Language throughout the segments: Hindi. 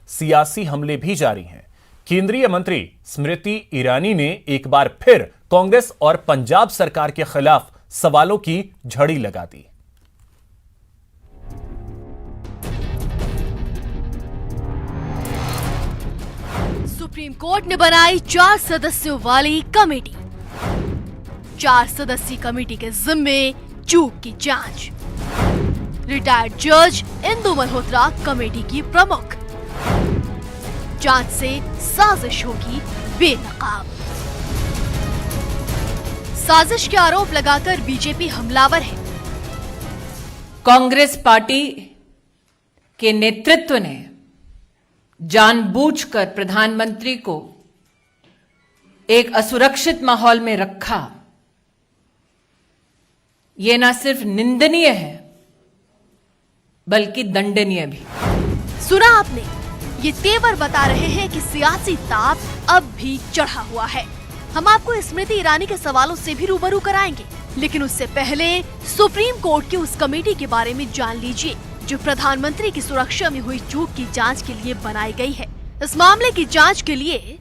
सियासी हमले भी जारी हैं। केंद्रीय मंत्री स्मृति ईरानी ने एक बार फिर कांग्रेस और पंजाब सरकार के खिलाफ सवालों की झड़ी लगा दी। सुप्रीम कोर्ट ने बनाई 4 सदस्यों वाली कमेटी। 4 सदस्यीय कमेटी के जिम्मे चूक की जांच। रिटायर्ड जज इंदु मल्होत्रा कमेटी की प्रमुख। जांच से साजिश होगी बेनकाब। साजिश के आरोप लगाकर बीजेपी हमलावर है। कांग्रेस पार्टी के नेतृत्व ने जानबूझकर प्रधानमंत्री को एक असुरक्षित माहौल में रखा। यह न सिर्फ निंदनीय है बल्कि दंडनीय भी। सुना आपने, ये तेवर बता रहे हैं कि सियासी ताप अब भी चढ़ा हुआ है। हम आपको स्मृति ईरानी के सवालों से भी रूबरू कराएंगे, लेकिन उससे पहले सुप्रीम कोर्ट की उस कमेटी के बारे में जान लीजिए जो प्रधानमंत्री की सुरक्षा में हुई चूक की जांच के लिए बनाई गई है। इस मामले की जांच के लिए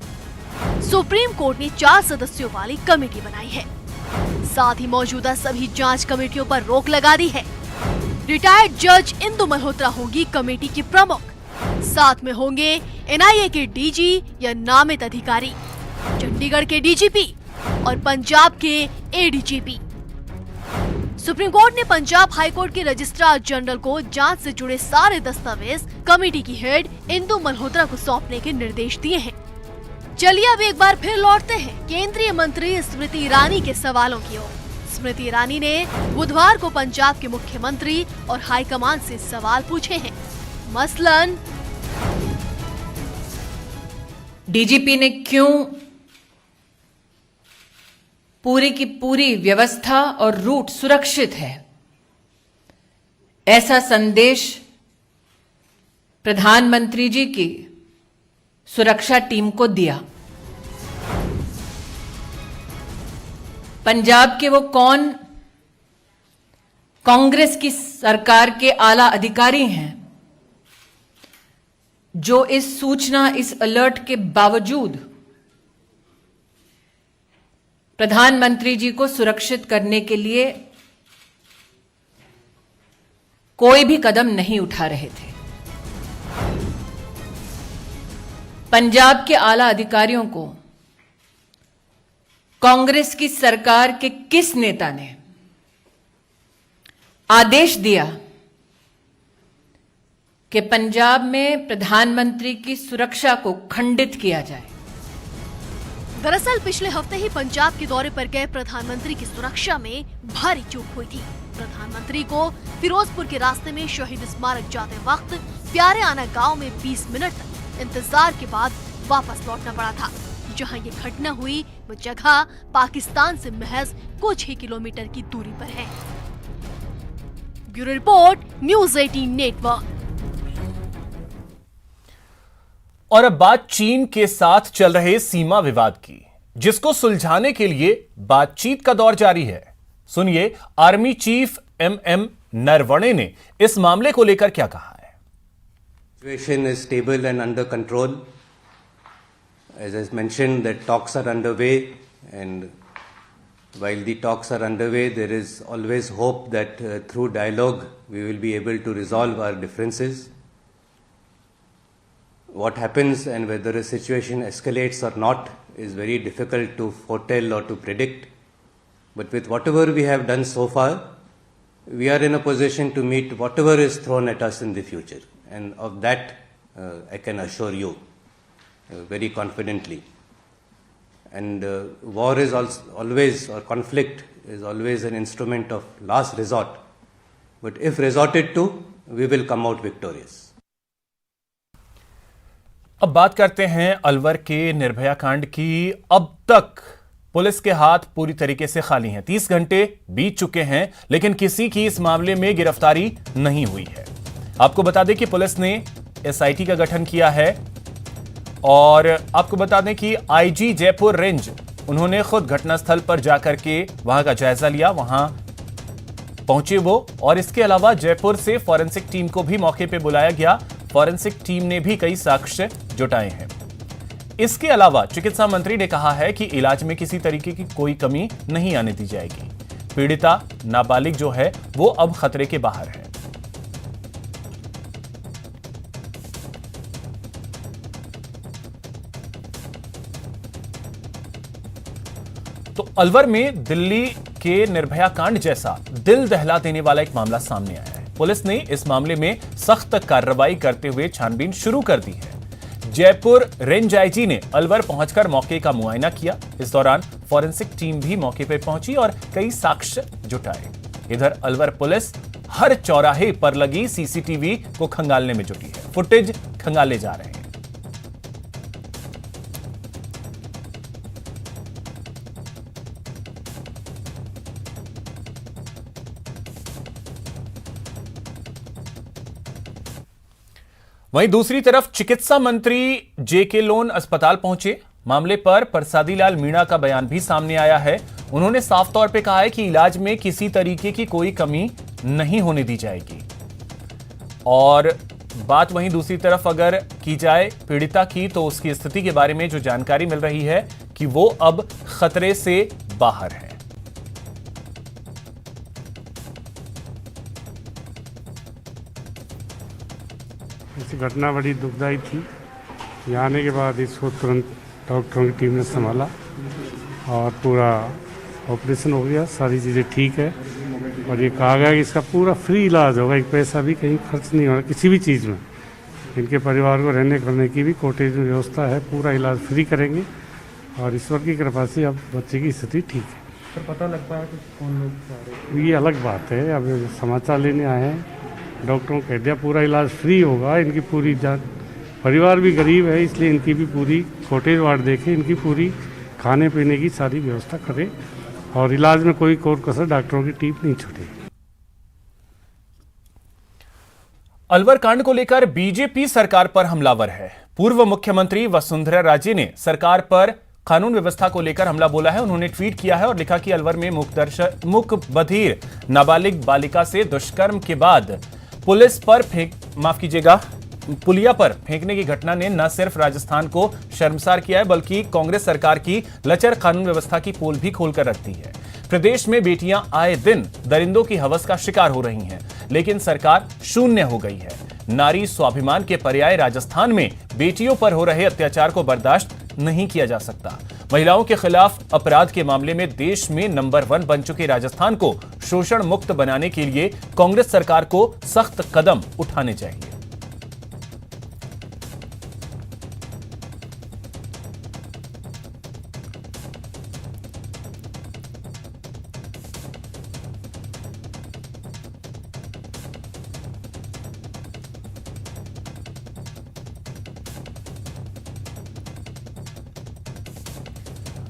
सुप्रीम कोर्ट ने 4 सदस्यों वाली कमेटी बनाई है। साथ ही मौजूदा सभी जांच कमेटियों पर रोक लगा दी है। रिटायर्ड जज इंदु मल्होत्रा होंगी कमेटी की प्रमुख। साथ में होंगे एनआईए के डीजी या नामित अधिकारी, चंडीगढ़ के डीजीपी और पंजाब के एडीजीपी। सुप्रीम कोर्ट ने पंजाब हाईकोर्ट के रजिस्ट्रार जनरल को जांच से जुड़े सारे दस्तावेज कमेटी की हेड इंदु मल्होत्रा को सौंपने के निर्देश दिए हैं। चलिए अब एक बार फिर लौटते हैं केंद्रीय मंत्री स्मृति ईरानी के सवालों की ओर। स्मृति ईरानी ने बुधवार को पंजाब के मुख्यमंत्री और हाईकमान से सवाल पूछे हैं। मसलन, डीजीपी ने क्यों पूरी की पूरी व्यवस्था और रूट सुरक्षित है, ऐसा संदेश प्रधानमंत्री जी की सुरक्षा टीम को दिया। पंजाब के वो कौन कांग्रेस की सरकार के आला अधिकारी हैं जो इस सूचना, इस अलर्ट के बावजूद प्रधानमंत्री जी को सुरक्षित करने के लिए कोई भी कदम नहीं उठा रहे थे। पंजाब के आला अधिकारियों को कांग्रेस की सरकार के किस नेता ने आदेश दिया कि पंजाब में प्रधानमंत्री की सुरक्षा को खंडित किया जाए? दरअसल पिछले हफ्ते ही पंजाब के दौरे पर गए प्रधानमंत्री की सुरक्षा में भारी चूक हुई थी। प्रधानमंत्री को फिरोजपुर के रास्ते में शहीद स्मारक जाते वक्त प्यारे आना गांव में 20 मिनट तक इंतजार के बाद वापस लौटना पड़ा था। जहां ये घटना हुई वो जगह पाकिस्तान से महज कुछ ही किलोमीटर की दूरी पर है। Bureau report, news 18 network. और अब बात चीन के साथ चल रहे सीमा विवाद की, जिसको सुलझाने के लिए बातचीत का दौर जारी है। सुनिए आर्मी चीफ एमएम नरवणे ने इस मामले को लेकर क्या कहा है। Situation is stable and under control. As I mentioned, that talks are underway, and while the talks are underway, there is always hope that through dialogue we will be able to resolve our differences. What happens and whether a situation escalates or not is very difficult to foretell or to predict. But with whatever we have done so far, we are in a position to meet whatever is thrown at us in the future. And of that, I can assure you very confidently. And war is always, or conflict is always an instrument of last resort. But if resorted to, we will come out victorious. अब बात करते हैं अलवर के निर्भया कांड की। अब तक पुलिस के हाथ पूरी तरीके से खाली हैं। 30 घंटे बीत चुके हैं, लेकिन किसी की इस मामले में गिरफ्तारी नहीं हुई है। आपको बता दें कि पुलिस ने एसआईटी का गठन किया है और आपको बता दें कि आईजी जयपुर रेंज उन्होंने खुद घटनास्थल पर जाकर के वहां का जायजा लिया, वहां पहुंचे वो। और इसके अलावा जयपुर से फॉरेंसिक टीम को भी मौके पे बुलाया गया। फॉरेंसिक टीम ने भी कई साक्ष्य जुटाए हैं। इसके अलावा चिकित्सा मंत्री ने कहा है कि इलाज में किसी तरीके की कोई कमी नहीं आने दी जाएगी। पीड़िता नाबालिग जो है वो अब खतरे के बाहर है। तो अलवर में दिल्ली के निर्भया कांड जैसा दिल दहला देने वाला एक मामला सामने आया है। पुलिस ने इस मामले में सख्त कार्रवाई करते हुए छानबीन शुरू कर दी है। जयपुर रेंज आईजी ने अलवर पहुंचकर मौके का मुआयना किया। इस दौरान फॉरेंसिक टीम भी मौके पर पहुंची और कई साक्ष्य जुटाए। इधर अलवर पुलिस हर चौराहे पर लगी सीसीटीवी को खंगालने में जुटी है। फुटेज खंगाले जा रहे हैं। वहीं दूसरी तरफ चिकित्सा मंत्री जेके लोन अस्पताल पहुंचे। मामले पर प्रसादी लाल मीणा का बयान भी सामने आया है। उन्होंने साफ तौर पे कहा है कि इलाज में किसी तरीके की कोई कमी नहीं होने दी जाएगी। और बात वहीं दूसरी तरफ अगर की जाए पीड़िता की, तो उसकी स्थिति के बारे में जो जानकारी मिल रही है कि वो अब खतरे से बाहर है। ऐसी घटना बड़ी दुखदायी थी। यहाँ आने के बाद इसको तुरंत डॉक्टरों की टीम ने संभाला और पूरा ऑपरेशन हो गया। सारी चीज़ें ठीक है और ये कहा गया कि इसका पूरा फ्री इलाज होगा। एक पैसा भी कहीं खर्च नहीं होगा किसी भी चीज़ में। इनके परिवार को रहने करने की भी कोटेज में व्यवस्था है। पूरा इलाज फ्री करेंगे और ईश्वर की कृपा से अब बच्चे की स्थिति ठीक है। सर पता लग पाया कि कौन लोग? ये अलग बात है। अब समाचार लेने आए हैं, डॉक्टरों को कह दिया पूरा इलाज फ्री होगा। इनकी पूरी जान, परिवार भी गरीब है इसलिए इनकी भी पूरी कॉटेज वार्ड देखे, इनकी पूरी खाने पीने की सारी व्यवस्था करे और इलाज में कोई कोर कसर डॉक्टरों की टीम नहीं छूटेगी। अलवर कांड को लेकर बीजेपी सरकार पर हमलावर है। पूर्व मुख्यमंत्री वसुंधरा राजे ने सरकार पर कानून व्यवस्था को लेकर हमला बोला है। उन्होंने ट्वीट किया है और लिखा कि अलवर में मूक बधिर नाबालिग बालिका से दुष्कर्म के बाद पुलिया पर फेंकने की घटना ने न सिर्फ राजस्थान को शर्मसार किया है बल्कि कांग्रेस सरकार की लचर कानून व्यवस्था की पोल भी खोलकर रख दी है। प्रदेश में बेटियां आए दिन दरिंदों की हवस का शिकार हो रही हैं, लेकिन सरकार शून्य हो गई है। नारी स्वाभिमान के पर्याय राजस्थान में बेटियों पर हो रहे अत्याचार को बर्दाश्त नहीं किया जा सकता। महिलाओं के खिलाफ अपराध के मामले में देश में नंबर 1 बन चुके राजस्थान को शोषण मुक्त बनाने के लिए कांग्रेस सरकार को सख्त कदम उठाने चाहिए।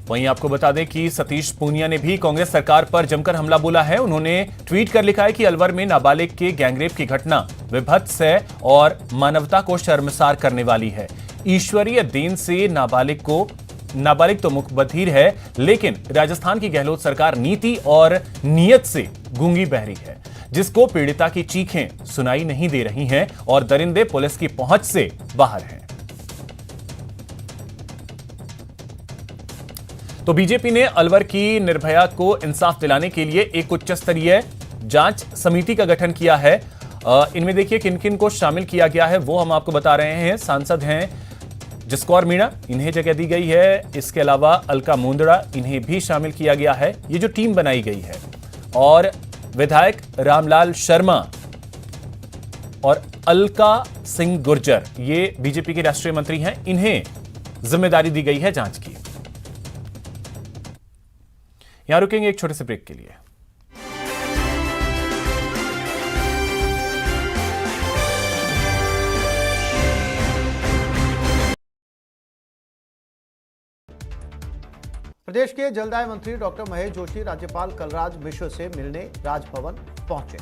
वहीं आपको बता दें कि सतीश पूनिया ने भी कांग्रेस सरकार पर जमकर हमला बोला है। उन्होंने ट्वीट कर लिखा है कि अलवर में नाबालिग के गैंगरेप की घटना विभत्स है और मानवता को शर्मसार करने वाली है। ईश्वरीय देन से नाबालिग तो मुकबधिर है, लेकिन राजस्थान की गहलोत सरकार नीति और नीयत से गूंगी बहरी है, जिसको पीड़िता की चीखें सुनाई नहीं दे रही हैं और दरिंदे पुलिस की पहुंच से बाहर हैं। तो बीजेपी ने अलवर की निर्भया को इंसाफ दिलाने के लिए एक उच्च स्तरीय जांच समिति का गठन किया है। इनमें देखिए किन किन को शामिल किया गया है वो हम आपको बता रहे हैं। सांसद हैं जसकौर मीणा, इन्हें जगह दी गई है। इसके अलावा अलका मुंदड़ा, इन्हें भी शामिल किया गया है। ये जो टीम बनाई गई है, और विधायक रामलाल शर्मा और अलका सिंह गुर्जर, ये बीजेपी के राष्ट्रीय मंत्री हैं, इन्हें जिम्मेदारी दी गई है जांच की। यहां रुकेंगे एक छोटे से ब्रेक के लिए। प्रदेश के जलदाय मंत्री डॉक्टर महेश जोशी राज्यपाल कलराज मिश्र से मिलने राजभवन पहुंचे।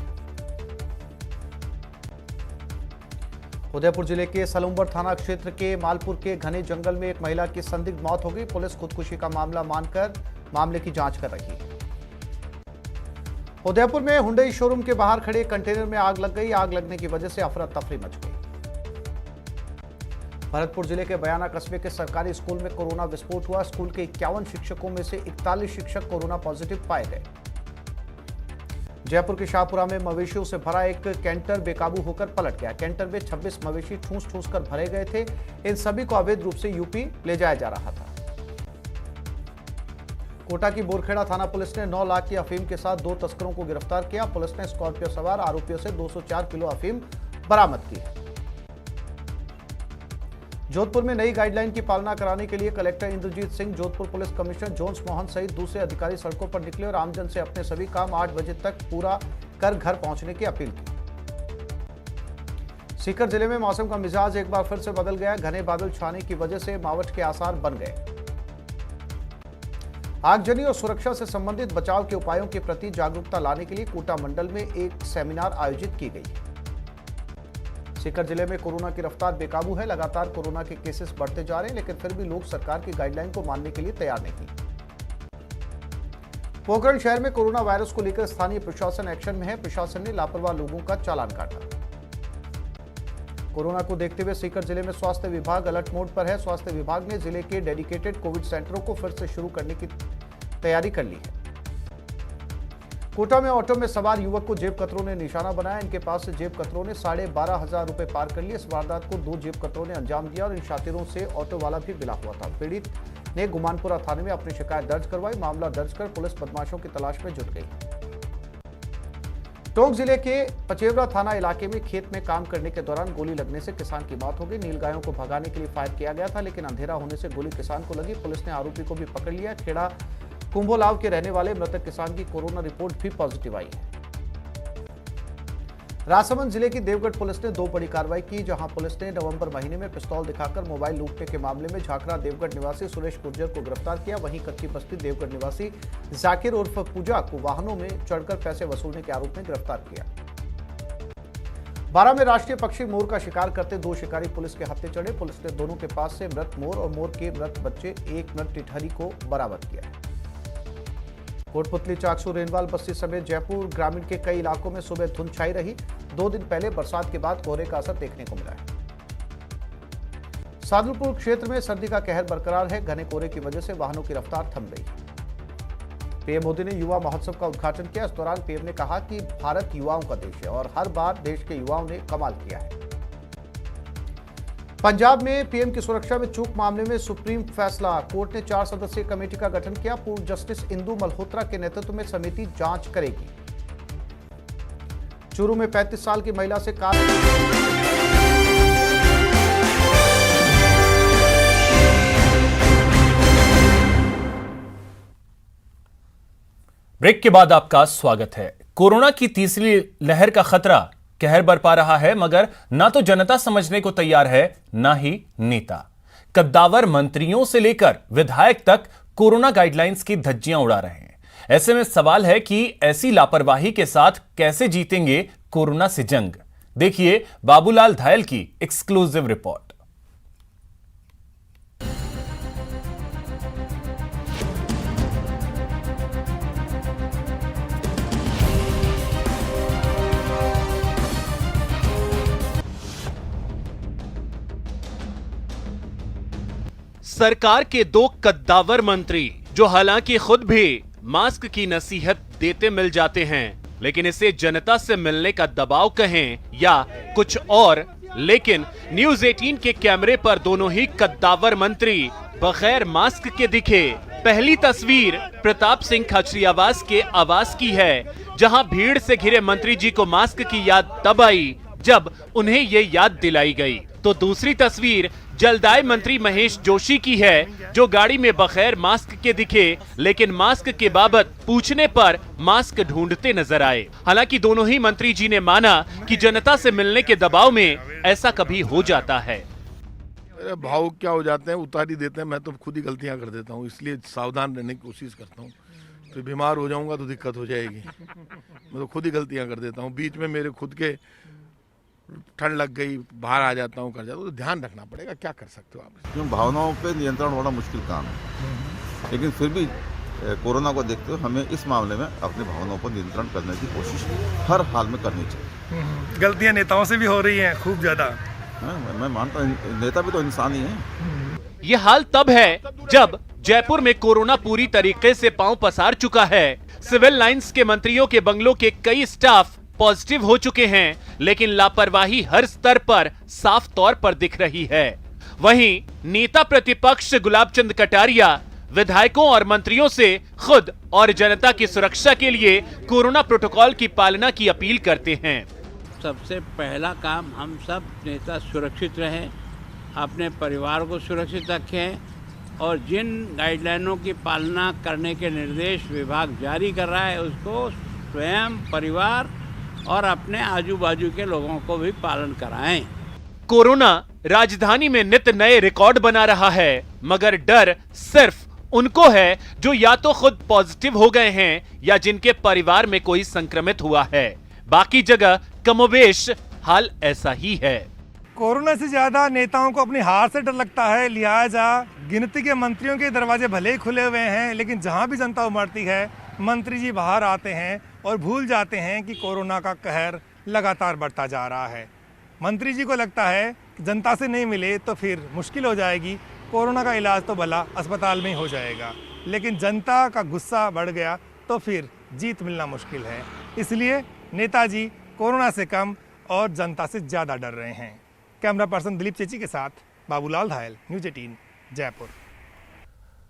उदयपुर जिले के सलूम्बर थाना क्षेत्र के मालपुर के घने जंगल में एक महिला की संदिग्ध मौत हो गई। पुलिस खुदकुशी का मामला मानकर मामले की जांच कर रही है। उदयपुर में हुंडई शोरूम के बाहर खड़े कंटेनर में आग लग गई। आग लगने की वजह से अफरा तफरी मच गई। भरतपुर जिले के बयाना कस्बे के सरकारी स्कूल में कोरोना विस्फोट हुआ। स्कूल के 51 शिक्षकों में से 41 शिक्षक कोरोना पॉजिटिव पाए गए। जयपुर के शाहपुरा में मवेशियों से भरा एक कैंटर बेकाबू होकर पलट गया। कैंटर में 26 मवेशी ठूस ठूस कर भरे गए थे। इन सभी को अवैध रूप से यूपी ले जाया जा रहा था। कोटा की बोरखेड़ा थाना पुलिस ने 9 लाख की अफीम के साथ 2 तस्करों को गिरफ्तार किया। पुलिस ने स्कॉर्पियो सवार आरोपियों से 204 किलो अफीम बरामद की है। जोधपुर में नई गाइडलाइन की पालना कराने के लिए collector Indrajeet Singh, Jodhpur police commissioner जोन्स मोहन सहित दूसरे अधिकारी सड़कों पर निकले और आमजन से अपने सभी काम 8 बजे तक पूरा कर घर पहुंचने की अपील की। सीकर जिले में मौसम का मिजाज एक बार फिर से बदल गया। घने बादल छाने की वजह से मावठ के आसार बन गए। आगजनी और सुरक्षा से संबंधित बचाव के उपायों के प्रति जागरूकता लाने के लिए कोटा मंडल में एक सेमिनार आयोजित की गई। सीकर जिले में कोरोना की रफ्तार बेकाबू है। लगातार कोरोना के केसेस बढ़ते जा रहे हैं, लेकिन फिर भी लोग सरकार की गाइडलाइन को मानने के लिए तैयार नहीं। पोखरण शहर में कोरोना वायरस को लेकर स्थानीय प्रशासन एक्शन में है। प्रशासन ने लापरवाह लोगों का चालान काटा। कोरोना को देखते हुए सीकर जिले में स्वास्थ्य विभाग अलर्ट मोड पर है। स्वास्थ्य विभाग ने जिले के डेडिकेटेड कोविड सेंटरों को फिर से शुरू करने की तैयारी कर ली है। कोटा में ऑटो में सवार युवक को जेब कतरों ने निशाना बनाया। इनके पास से जेब कतरों ने 12,500 रुपए पार कर लिए। इस वारदात को 2 जेब कतरों ने अंजाम दिया और इन शातिरों से ऑटो वाला भी मिला हुआ था। पीड़ित ने गुमानपुरा थाने में अपनी शिकायत दर्ज करवाई। मामला दर्ज कर पुलिस बदमाशों की तलाश में जुट गई। टोंक जिले के पचेवरा थाना इलाके में खेत में काम करने के दौरान गोली लगने से किसान की मौत हो गई। नीलगायों को भगाने के लिए फायर किया गया था, लेकिन अंधेरा होने से गोली किसान को लगी। पुलिस ने आरोपी को भी पकड़ लिया। खेड़ा कुंभोलाव के रहने वाले मृतक किसान की कोरोना रिपोर्ट भी पॉजिटिव आई है। राजसमंद जिले की देवगढ़ पुलिस ने 2 बड़ी कार्रवाई की, जहां पुलिस ने नवंबर महीने में पिस्तौल दिखाकर मोबाइल लूटने के मामले में झाकड़ा देवगढ़ निवासी सुरेश गुर्जर को गिरफ्तार किया। वहीं कच्ची बस्ती देवगढ़ निवासी जाकिर उर्फ पूजा को वाहनों में चढ़कर पैसे वसूलने के आरोप में गिरफ्तार किया। बारा में राष्ट्रीय पक्षी मोर का शिकार करते 2 शिकारी पुलिस के हत्थे चढ़े। पुलिस ने दोनों के पास से मृत मोर और मोर के मृत बच्चे 1 नर टिटहरी को बरामद किया है। कोटपुतली, चाकसू, रेनवाल बस्ती समेत जयपुर ग्रामीण के कई इलाकों में सुबह धुंध छाई रही। 2 दिन पहले बरसात के बाद कोहरे का असर देखने को मिला है। सादुलपुर क्षेत्र में सर्दी का कहर बरकरार है। घने कोहरे की वजह से वाहनों की रफ्तार थम गई। पीएम मोदी ने युवा महोत्सव का उद्घाटन किया। इस दौरान पीएम ने कहा कि भारत युवाओं का देश है और हर बार देश के युवाओं ने कमाल किया है। पंजाब में पीएम की सुरक्षा में चूक मामले में सुप्रीम फैसला। कोर्ट ने 4 सदस्यीय कमेटी का गठन किया। पूर्व जस्टिस इंदु मल्होत्रा के नेतृत्व में समिति जांच करेगी। चूरू में 35 साल की महिला से कार ब्रेक के बाद आपका स्वागत है। कोरोना की तीसरी लहर का खतरा कहर बरपा रहा है, मगर ना तो जनता समझने को तैयार है, ना ही नेता। कद्दावर मंत्रियों से लेकर विधायक तक कोरोना गाइडलाइंस की धज्जियां उड़ा रहे हैं। ऐसे में सवाल है कि ऐसी लापरवाही के साथ कैसे जीतेंगे कोरोना से जंग। देखिए बाबूलाल धायल की एक्सक्लूसिव रिपोर्ट। सरकार के 2 कद्दावर मंत्री जो हालांकि खुद भी मास्क की नसीहत देते मिल जाते हैं, लेकिन इसे जनता से मिलने का दबाव कहें या कुछ और, लेकिन न्यूज 18 के कैमरे पर दोनों ही कद्दावर मंत्री बगैर मास्क के दिखे। पहली तस्वीर प्रताप सिंह खाचरियावास के आवास की है, जहां भीड़ से घिरे मंत्री जी को मास्क की याद तब आई जब उन्हें ये याद दिलाई गई। तो दूसरी तस्वीर जलदाय मंत्री महेश जोशी की है, जो गाड़ी में बगैर मास्क के दिखे, लेकिन मास्क के बाबत पूछने पर मास्क ढूंढते नजर आए। हालांकि दोनों ही मंत्री जी ने माना कि जनता से मिलने के दबाव में ऐसा कभी हो जाता है। भाव क्या हो जाते हैं, उतार ही देते हैं। मैं तो खुद ही गलतियां कर देता हूँ, इसलिए सावधान रहने की कोशिश करता हूँ। तो बीमार हो जाऊंगा तो दिक्कत हो जाएगी। मैं तो खुद ही गलतियां कर देता हूँ। बीच में मेरे खुद के ठंड लग गई, बाहर आ जाता हूँ, कर जाता हूँ, तो ध्यान रखना पड़ेगा। क्या कर सकते हो आप? क्यों भावनाओं पे नियंत्रण बड़ा मुश्किल काम है, लेकिन फिर भी कोरोना को देखते हुए हमें इस मामले में अपनी भावनाओं पर नियंत्रण करने की कोशिश हर हाल में करनी चाहिए। गलतियां नेताओं से भी हो रही हैं खूब ज़्यादा। मैं मानता हूँ नेता भी तो इंसान ही है। ये हाल तब है जब जयपुर में कोरोना पूरी तरीके से पांव पसार चुका है। सिविल लाइंस के मंत्रियों के बंगलों के कई स्टाफ पॉजिटिव हो चुके हैं, लेकिन लापरवाही हर स्तर पर साफ तौर पर दिख रही है। वहीं नेता प्रतिपक्ष गुलाब चंद कटारिया विधायकों और मंत्रियों से खुद और जनता की सुरक्षा के लिए कोरोना प्रोटोकॉल की पालना की अपील करते हैं। सबसे पहला काम, हम सब नेता सुरक्षित रहें, अपने परिवार को सुरक्षित रखें और जिन गाइडलाइनों की पालना करने के निर्देश विभाग जारी कर रहा है उसको स्वयं, परिवार और अपने आजू बाजू के लोगों को भी पालन कराएं। कोरोना राजधानी में नित नए रिकॉर्ड बना रहा है, मगर डर सिर्फ उनको है जो या तो खुद पॉजिटिव हो गए हैं या जिनके परिवार में कोई संक्रमित हुआ है। बाकी जगह कमोबेश हाल ऐसा ही है। कोरोना से ज्यादा नेताओं को अपनी हार से डर लगता है, लिहाजा गिनती के मंत्रियों के दरवाजे भले ही खुले हुए हैं, लेकिन जहां भी जनता उमड़ती है मंत्री जी बाहर आते हैं और भूल जाते हैं कि कोरोना का कहर लगातार बढ़ता जा रहा है। मंत्री जी को लगता है कि जनता से नहीं मिले तो फिर मुश्किल हो जाएगी, कोरोना का इलाज तो भला अस्पताल में ही हो जाएगा, लेकिन जनता का गुस्सा बढ़ गया तो फिर जीत मिलना मुश्किल है। इसलिए नेताजी कोरोना से कम और जनता से ज़्यादा डर रहे हैं। कैमरा पर्सन दिलीप चेची के साथ बाबूलाल धायल, न्यूज़ 18 जयपुर।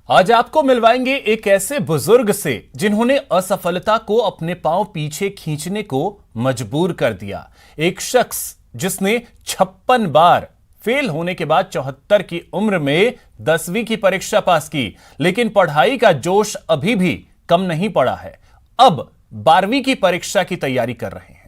आज आपको मिलवाएंगे एक ऐसे बुजुर्ग से जिन्होंने असफलता को अपने पांव पीछे खींचने को मजबूर कर दिया। एक शख्स जिसने 56 बार फेल होने के बाद 74 की उम्र में 10वीं की परीक्षा पास की, लेकिन पढ़ाई का जोश अभी भी कम नहीं पड़ा है। अब 12वीं की परीक्षा की तैयारी कर रहे हैं।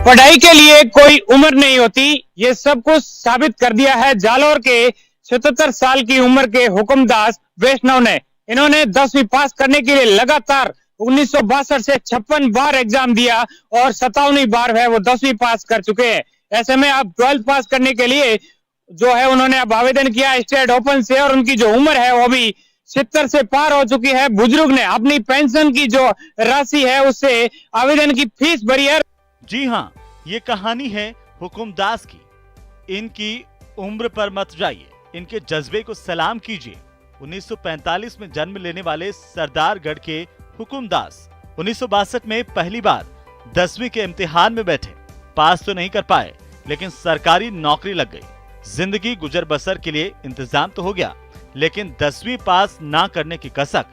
पढ़ाई के लिए कोई उम्र नहीं होती, ये सब कुछ साबित कर दिया है जालौर के 77 साल की उम्र के हुकुमदास वैष्णव ने। इन्होंने 10वीं पास करने के लिए लगातार 1962 से 56 बार एग्जाम दिया और 57वीं बार है वो 10वीं पास कर चुके हैं। ऐसे में अब 12th पास करने के लिए जो है उन्होंने अब आवेदन किया स्टेट ओपन से, और उनकी जो उम्र है वो भी 70 से पार हो चुकी है। बुजुर्ग ने अपनी पेंशन की जो राशि है उससे आवेदन की फीस भरी है। जी हाँ, ये कहानी है हुकुमदास की। इनकी उम्र पर मत जाइए, इनके जज्बे को सलाम कीजिए। 1945 में जन्म लेने वाले सरदारगढ़ के हुकुमदास 1962 में पहली बार 10वीं के इम्तिहान में बैठे। पास तो नहीं कर पाए, लेकिन सरकारी नौकरी लग गई। जिंदगी गुजर बसर के लिए इंतजाम तो हो गया, लेकिन 10वीं पास ना करने की कसक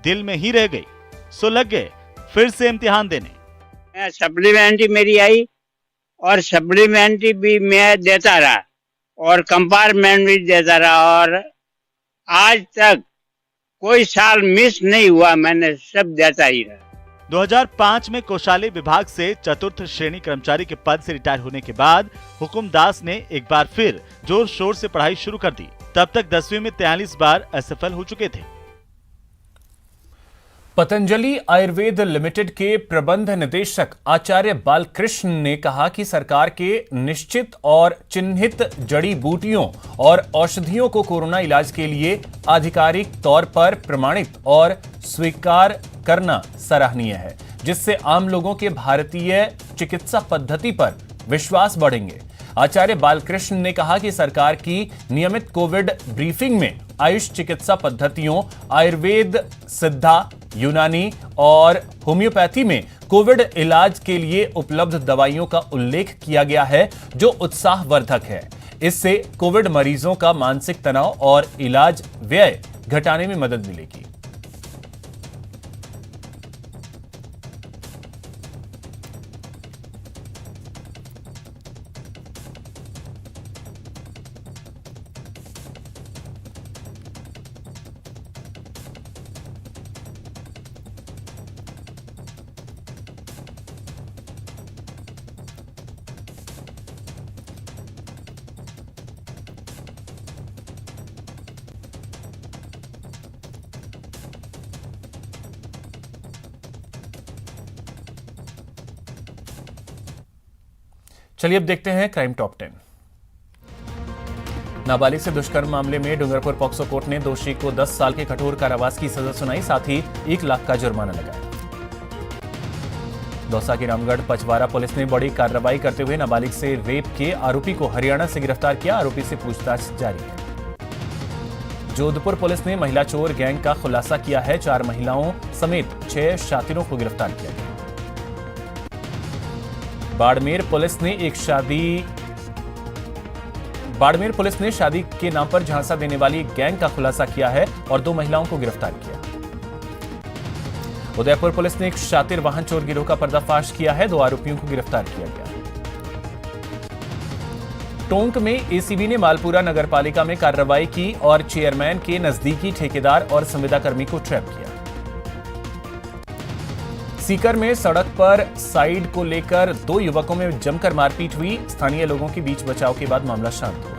दिल में ही रह गई। सो लग गए फिर से इम्तिहान देने। सप्लीमेंट्री मेरी आई और सप्लीमेंट्री भी मैं देता रहा और कंपार्टमेंट भी देता रहा, और आज तक कोई साल मिस नहीं हुआ, मैंने सब देता ही रहा। 2005 में कोषालय विभाग से चतुर्थ श्रेणी कर्मचारी के पद से रिटायर होने के बाद हुकुमदास ने एक बार फिर जोर शोर से पढ़ाई शुरू कर दी। तब तक 10वीं में 43 बार असफल हो चुके थे। पतंजलि आयुर्वेद लिमिटेड के प्रबंध निदेशक आचार्य बालकृष्ण ने कहा कि सरकार के निश्चित और चिन्हित जड़ी बूटियों और औषधियों को कोरोना इलाज के लिए आधिकारिक तौर पर प्रमाणित और स्वीकार करना सराहनीय है, जिससे आम लोगों के भारतीय चिकित्सा पद्धति पर विश्वास बढ़ेंगे। आचार्य बालकृष्ण ने कहा कि सरकार की नियमित कोविड ब्रीफिंग में आयुष चिकित्सा पद्धतियों, आयुर्वेद, सिद्धा, यूनानी और होम्योपैथी में कोविड इलाज के लिए उपलब्ध दवाइयों का उल्लेख किया गया है, जो उत्साहवर्धक है। इससे कोविड मरीजों का मानसिक तनाव और इलाज व्यय घटाने में मदद मिलेगी। चलिए अब देखते हैं क्राइम टॉप 10। नाबालिग से दुष्कर्म मामले में डूंगरपुर पॉक्सो कोर्ट ने दोषी को 10 साल के कठोर कारावास की सजा सुनाई, साथ ही 1 लाख का जुर्माना लगाया। दौसा की रामगढ़ पचवारा पुलिस ने बड़ी कार्रवाई करते हुए नाबालिग से रेप के आरोपी को हरियाणा से गिरफ्तार किया। आरोपी से पूछताछ जारी है। जोधपुर पुलिस ने महिला चोर गैंग का खुलासा किया है। 4 महिलाओं समेत 6 शातिरों को गिरफ्तार किया गया। बाड़मेर पुलिस ने शादी के नाम पर झांसा देने वाली गैंग का खुलासा किया है और 2 महिलाओं को गिरफ्तार किया। उदयपुर पुलिस ने एक शातिर वाहन चोर गिरोह का पर्दाफाश किया है। 2 आरोपियों को गिरफ्तार किया गया। टोंक में एसीबी ने मालपुरा नगरपालिका में कार्रवाई की और चेयरमैन के नजदीकी ठेकेदार और संविदाकर्मी को ट्रैप किया। सीकर में सड़क पर साइड को लेकर 2 युवकों में जमकर मारपीट हुई। स्थानीय लोगों के बीच बचाव के बाद मामला शांत हुआ।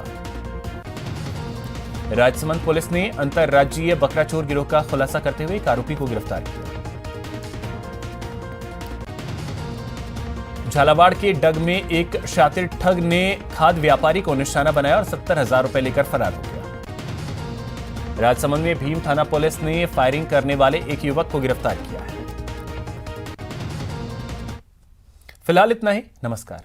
राजसमंद पुलिस ने अंतरराज्यीय बकरा चोर गिरोह का खुलासा करते हुए एक आरोपी को गिरफ्तार किया। झालावाड़ के डग में एक शातिर ठग ने खाद्य व्यापारी को निशाना बनाया और 70,000 रुपए लेकर फरार हो गया। राजसमंद में भीम थाना पुलिस ने फायरिंग करने वाले एक युवक को गिरफ्तार किया है। फिलहाल इतना ही। नमस्कार।